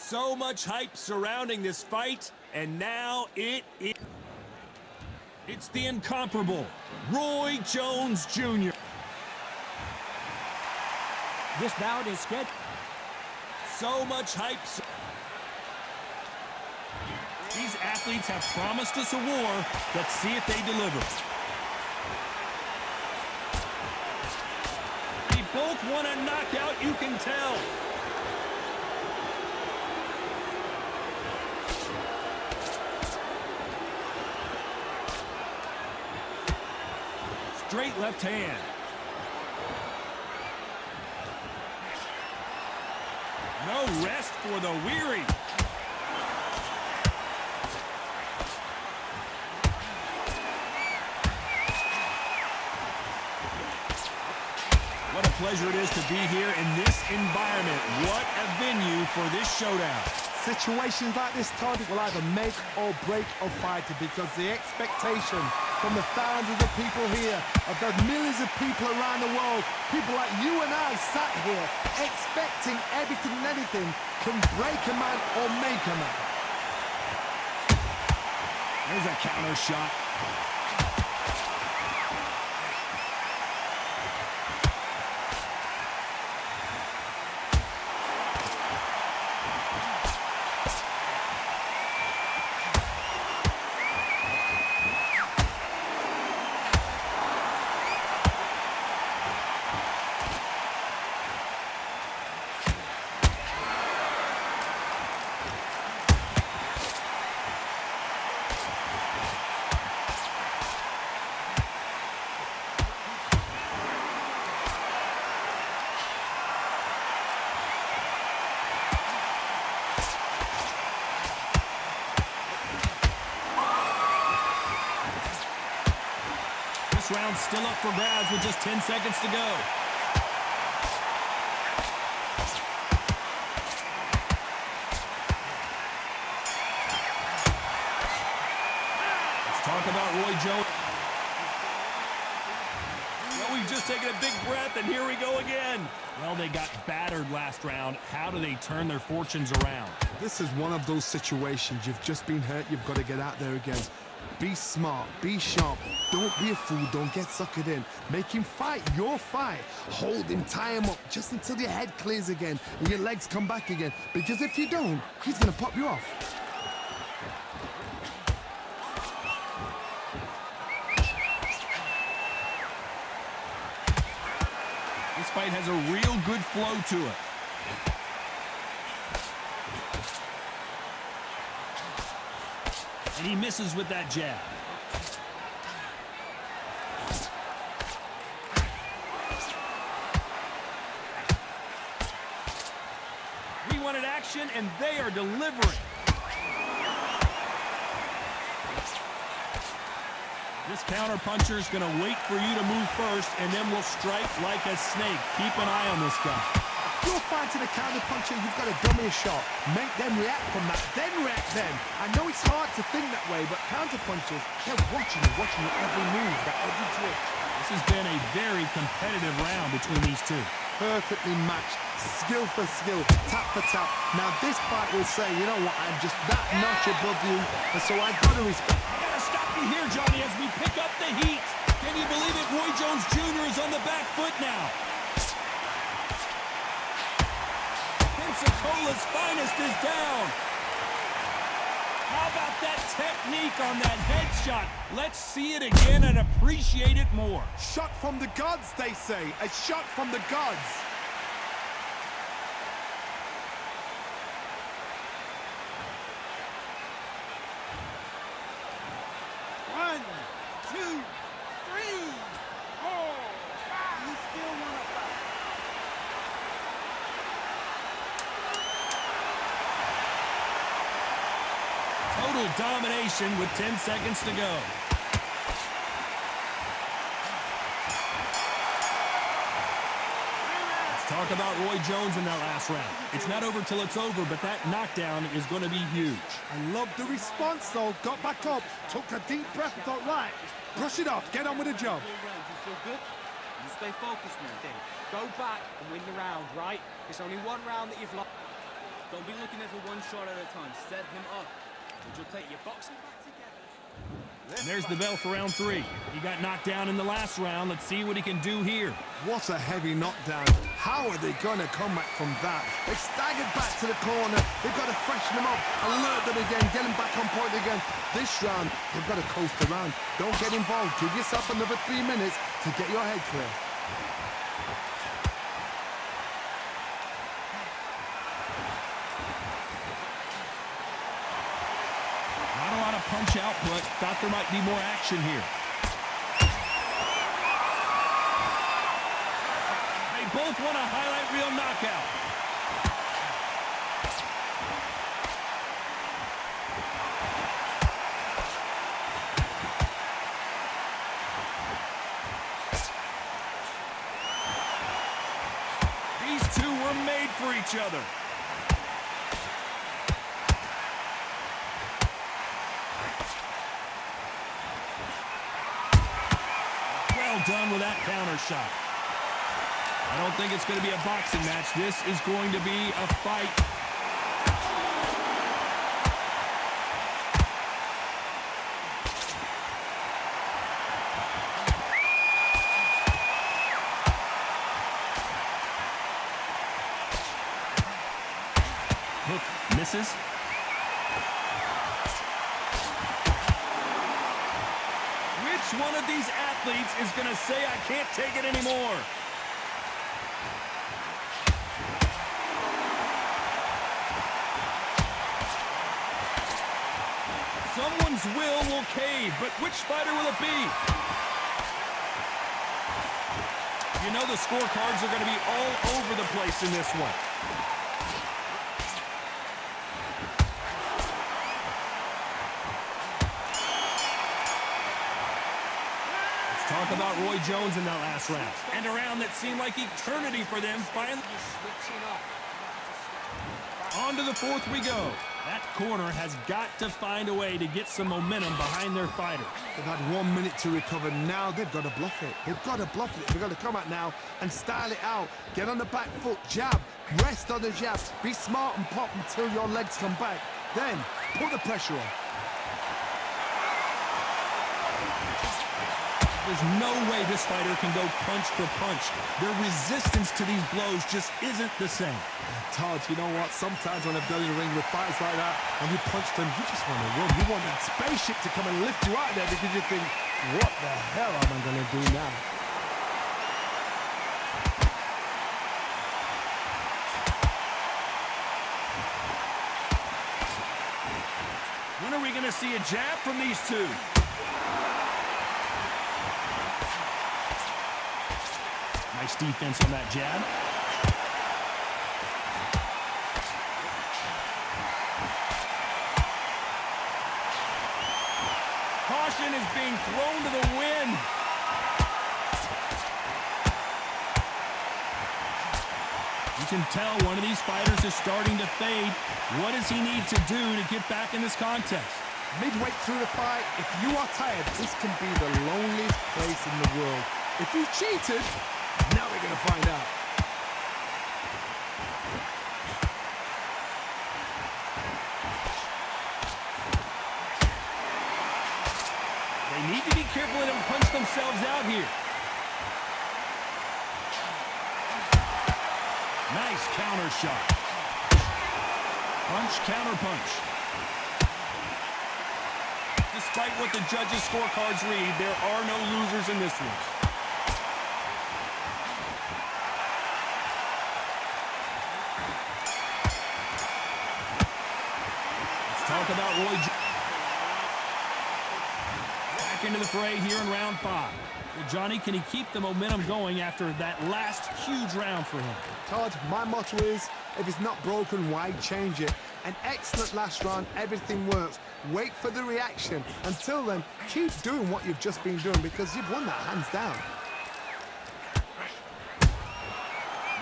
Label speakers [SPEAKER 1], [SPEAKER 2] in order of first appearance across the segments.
[SPEAKER 1] So much hype surrounding this fight, and now it's the incomparable Roy Jones Jr.
[SPEAKER 2] This bout is scheduled.
[SPEAKER 1] So much hype. These athletes have promised us a war. Let's see if they deliver. They both want a knockout, you can tell. Straight left hand. No rest for the weary. What a pleasure it is to be here in this environment. What a venue for this showdown.
[SPEAKER 3] Situations like this, Todd, will either make or break a fighter because the expectation from the thousands of people here, of the millions of people around the world, people like you and I sat here expecting everything and anything can break a man or make a man.
[SPEAKER 1] There's a counter shot. This round's still up for grabs with just 10 seconds to go. Let's talk about Roy Jones. Well, we've just taken a big breath, and here we go again. Well, they got battered last round. How do they turn their fortunes around?
[SPEAKER 3] This is one of those situations. You've just been hurt. You've got to get out there again. Be smart, be sharp, don't be a fool, don't get suckered in. Make him fight your fight. Hold him, tie him up, just until your head clears again and your legs come back again. Because if you don't, he's gonna pop you off.
[SPEAKER 1] This fight has a real good flow to it. And he misses with that jab. We wanted action, and they are delivering. This counter puncher is going to wait for you to move first, and then will strike like a snake. Keep an eye on this guy.
[SPEAKER 3] If you're fighting a counter puncher, you've got to dummy a shot. Make them react from that, then react then. I know it's hard to think that way, but counter punchers, they're watching you every move, that every twitch.
[SPEAKER 1] This has been a very competitive round between these two.
[SPEAKER 3] Perfectly matched, skill for skill, tap for tap. Now this fight will say, you know what, I'm just that notch above you, and so I've got to respect.
[SPEAKER 1] I gotta stop you here, Johnny, as we pick up the heat. Can you believe it? Roy Jones Jr. is on the back foot now. Pensacola's finest is down. How about that technique on that headshot? Let's see it again and appreciate it more.
[SPEAKER 3] Shot from the gods, they say. A shot from the gods.
[SPEAKER 4] One, two, three, four, five. You still want to fight?
[SPEAKER 1] Total domination with 10 seconds to go. Let's talk about Roy Jones in that last round. It's not over till it's over, but that knockdown is going to be huge.
[SPEAKER 3] I love the response, though. Got back up, took a deep breath, and thought, right, brush it off, get on with the job.
[SPEAKER 2] You feel good? You stay focused, man. Then go back and win the round, right? It's only one round that you've lost. Don't be looking at it one shot at a time. Set him up. You'll take your boxing back together.
[SPEAKER 1] And there's the bell for round 3. He got knocked down in the last round. Let's see what he can do here.
[SPEAKER 3] What a heavy knockdown. How are they going to come back from that? They staggered back to the corner. They've got to freshen them up, alert them again, get them back on point again. This round, they've got to coast around. Don't get involved. Give yourself another 3 minutes to get your head clear.
[SPEAKER 1] Not a lot of punch output. Thought there might be more action here. They both want a highlight reel knockout. These two were made for each other. Done with that counter shot. I don't think it's going to be a boxing match. This is going to be a fight. Hook misses. Which one of these athletes is going to say, I can't take it anymore? Someone's will cave, but which fighter will it be? You know the scorecards are going to be all over the place in this one. Talk about Roy Jones in that last round. And a round that seemed like eternity for them. Finally, on to the 4th we go. That corner has got to find a way to get some momentum behind their fighter.
[SPEAKER 3] They've had 1 minute to recover. Now they've got to bluff it. They've got to bluff it. They've got to come out now and style it out. Get on the back foot, jab, rest on the jab. Be smart and pop until your legs come back. Then put the pressure on.
[SPEAKER 1] There's no way this fighter can go punch for punch. Their resistance to these blows just isn't the same.
[SPEAKER 3] Todd, you know what? Sometimes when I've done in the ring with fighters like that, and you punch them, you just want to run. You want that spaceship to come and lift you out there because you think, what the hell am I going to do now?
[SPEAKER 1] When are we going to see a jab from these two? Nice defense on that jab. Caution is being thrown to the wind. You can tell one of these fighters is starting to fade. What does he need to do to get back in this contest?
[SPEAKER 3] Midway through the fight, if you are tired, this can be the loneliest place in the world. If you cheated, now we're going to find out.
[SPEAKER 1] They need to be careful and don't punch themselves out here. Nice counter shot. Punch, counter punch. Despite what the judges' scorecards read, there are no losers in this one. Talk about Roy Jones. Back into the fray here in round 5. Well, Johnny, can he keep the momentum going after that last huge round for him?
[SPEAKER 3] Todd, my motto is, if it's not broken, why change it? An excellent last round, everything works. Wait for the reaction. Until then, keep doing what you've just been doing because you've won that hands down.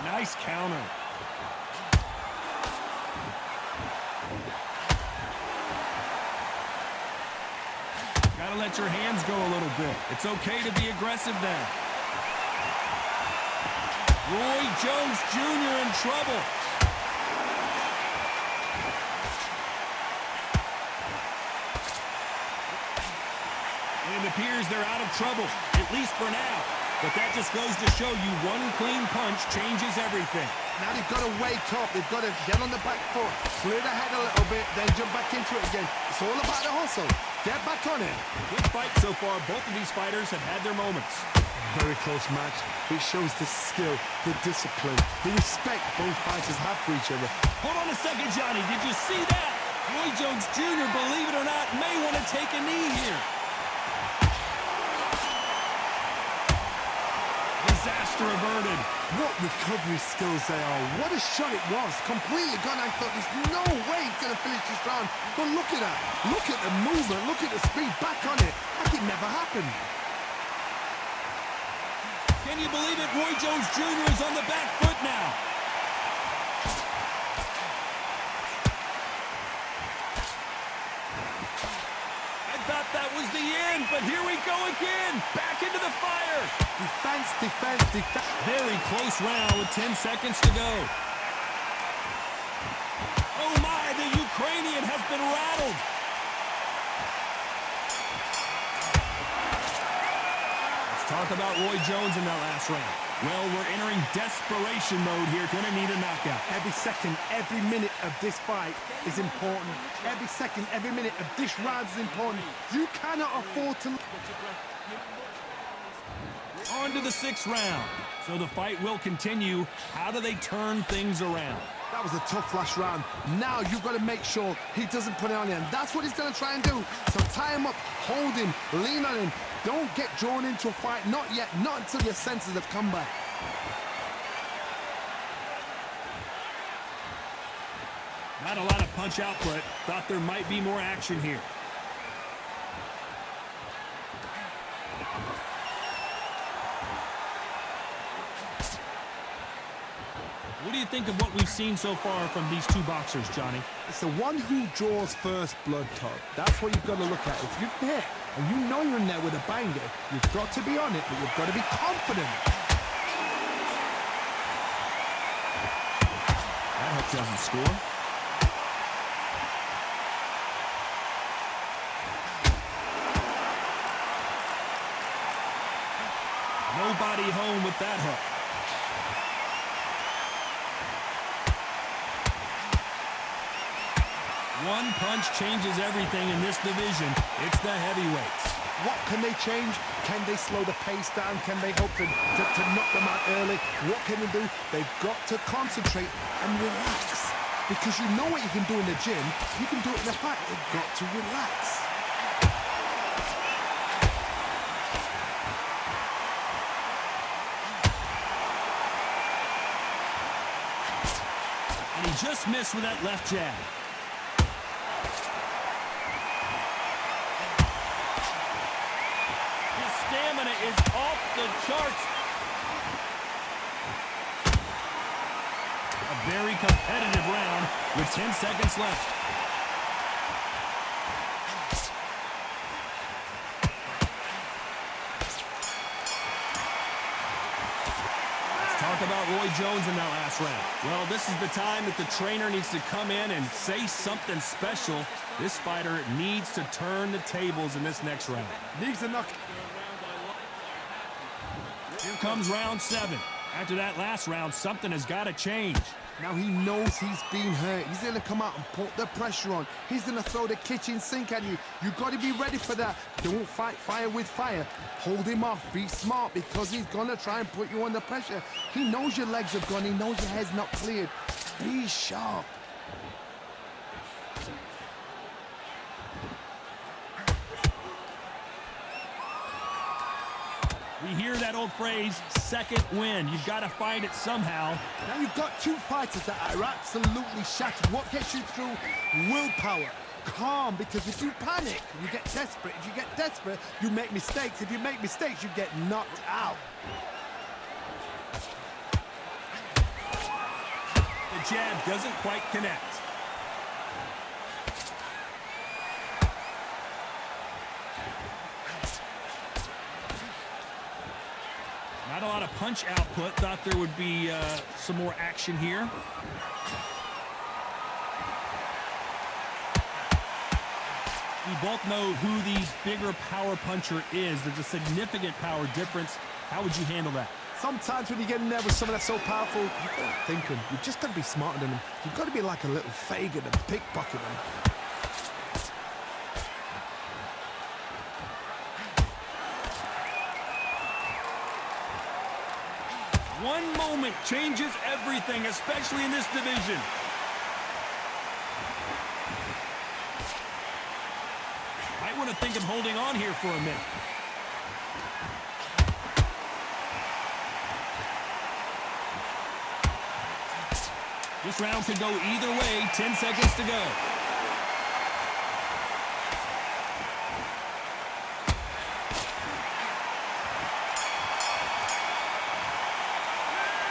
[SPEAKER 1] Nice counter. Gotta let your hands go a little bit. It's okay to be aggressive then. Roy Jones Jr. in trouble. appears they're out of trouble, at least for now. But that just goes to show you one clean punch changes everything.
[SPEAKER 3] Now they've got to wake up. They've got to get on the back foot, clear the head a little bit, then jump back into it again. It's all about the hustle. Get back on it.
[SPEAKER 1] Good fight so far. Both of these fighters have had their moments.
[SPEAKER 3] Very close match. It shows the skill, the discipline, the respect both fighters have for each other.
[SPEAKER 1] Hold on a second, Johnny. Did you see that? Roy Jones Jr., believe it or not, may want to take a knee here. Disaster averted.
[SPEAKER 3] What recovery skills they are. What a shot it was. Completely gone. I thought there's no way he's going to finish this round. But look at that. Look at the movement. Look at the speed. Back on it. Like it never happened.
[SPEAKER 1] Can you believe it? Roy Jones Jr. is on the back foot now. I thought that was the end, but here we go again. Back into the fire.
[SPEAKER 3] Defense, defense, defense.
[SPEAKER 1] Very close round with 10 seconds to go. Oh my, the Ukrainian has been rattled. Let's talk about Roy Jones in that last round. Well, we're entering desperation mode here. Gonna need a knockout.
[SPEAKER 3] Every second, every minute of this fight is important. Every second, every minute of this round is important. You cannot afford to...
[SPEAKER 1] On to the 6th round. So the fight will continue. How do they turn things around?
[SPEAKER 3] That was a tough last round. Now you've got to make sure he doesn't put it on you. And that's what he's going to try and do. So tie him up, hold him, lean on him. Don't get drawn into a fight. Not yet. Not until your senses have come back.
[SPEAKER 1] Not a lot of punch output. Thought there might be more action here. What do you think of what we've seen so far from these two boxers, Johnny?
[SPEAKER 3] It's the one who draws first blood, Todd. That's what you've got to look at. If you're there and you know you're in there with a banger, you've got to be on it, but you've got to be confident.
[SPEAKER 1] That hook doesn't score. Nobody home with that hook. One punch changes everything in this division. It's the heavyweights.
[SPEAKER 3] What can they change? Can they slow the pace down? Can they hope to knock them out early? What can they do? They've got to concentrate and relax. Because you know what you can do in the gym. You can do it in the fight. They've got to relax.
[SPEAKER 1] And he just missed with that left jab. Stamina is off the charts. A very competitive round with 10 seconds left. Let's talk about Roy Jones in that last round. Well, this is the time that the trainer needs to come in and say something special. This fighter needs to turn the tables in this next round.
[SPEAKER 3] Needs a knock.
[SPEAKER 1] Here comes round 7. After that last round, something has got to change.
[SPEAKER 3] Now he knows he's been hurt. He's going to come out and put the pressure on. He's going to throw the kitchen sink at you. You've got to be ready for that. Don't fight fire with fire. Hold him off. Be smart because he's going to try and put you under pressure. He knows your legs have gone. He knows your head's not cleared. Be sharp.
[SPEAKER 1] We hear that old phrase, second win. You've got to find it somehow.
[SPEAKER 3] Now you've got two fighters that are absolutely shattered. What gets you through? Willpower. Calm, because if you panic, you get desperate. If you get desperate, you make mistakes. If you make mistakes, you get knocked out.
[SPEAKER 1] The jab doesn't quite connect. Not a lot of punch output. Thought there would be some more action here. We both know who the bigger power puncher is. There's a significant power difference. How would you handle that?
[SPEAKER 3] Sometimes when you get in there with someone that's so powerful, you've got to think them. You've just got to be smarter than them. You've got to be like a little Fagin and pickpocket them.
[SPEAKER 1] One moment changes everything, especially in this division. Might want to think of holding on here for a minute. This round could go either way. 10 seconds to go.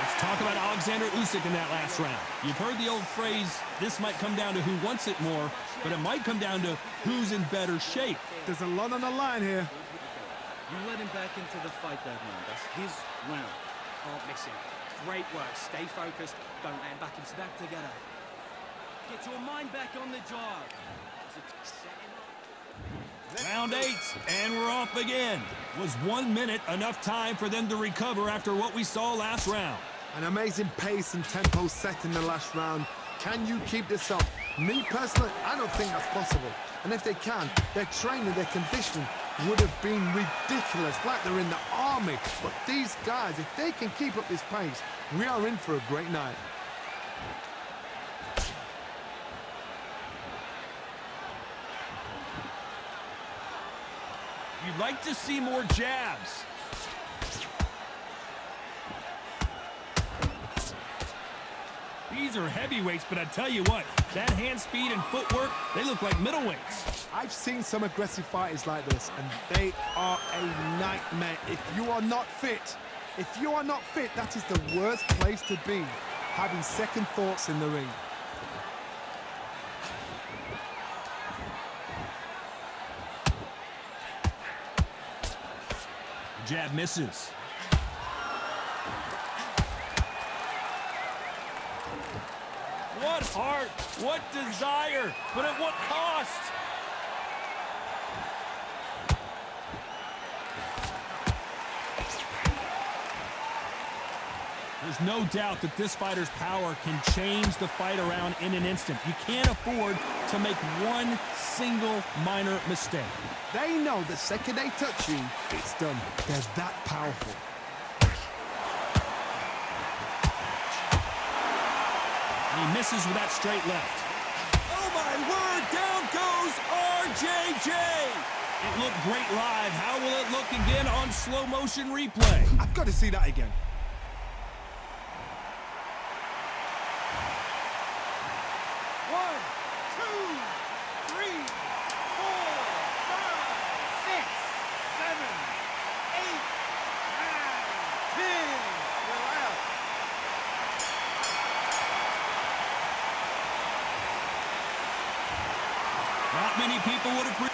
[SPEAKER 1] Let's talk about Alexander Usyk in that last round. You've heard the old phrase, this might come down to who wants it more, but it might come down to who's in better shape.
[SPEAKER 3] There's a lot on the line here.
[SPEAKER 2] You let him back into the fight that round. That's his round.
[SPEAKER 5] Can't miss him. Great work. Stay focused. Don't let him back into that.
[SPEAKER 2] Back together. Get your mind back on the job.
[SPEAKER 1] Round 8, and we're off again. Was 1 minute enough time for them to recover after what we saw last round?
[SPEAKER 3] An amazing pace and tempo set in the last round. Can you keep this up? Me personally, I don't think that's possible. And if they can, their training, their conditioning would have been ridiculous, like they're in the army. But these guys, if they can keep up this pace, we are in for a great night.
[SPEAKER 1] You'd like to see more jabs. These are heavyweights, but I tell you what, that hand speed and footwork, they look like middleweights.
[SPEAKER 3] I've seen some aggressive fighters like this, and they are a nightmare. If you are not fit, that is the worst place to be, having second thoughts in the ring.
[SPEAKER 1] Jab misses. What heart, what desire, but at what cost? There's no doubt that this fighter's power can change the fight around in an instant. You can't afford to make one single minor mistake.
[SPEAKER 3] They know the second they touch you, it's done. They're that powerful.
[SPEAKER 1] And he misses with that straight left. Oh my word, down goes RJJ. It looked great live. How will it look again on slow motion replay?
[SPEAKER 3] I've got to see that again.
[SPEAKER 1] Not many people would have...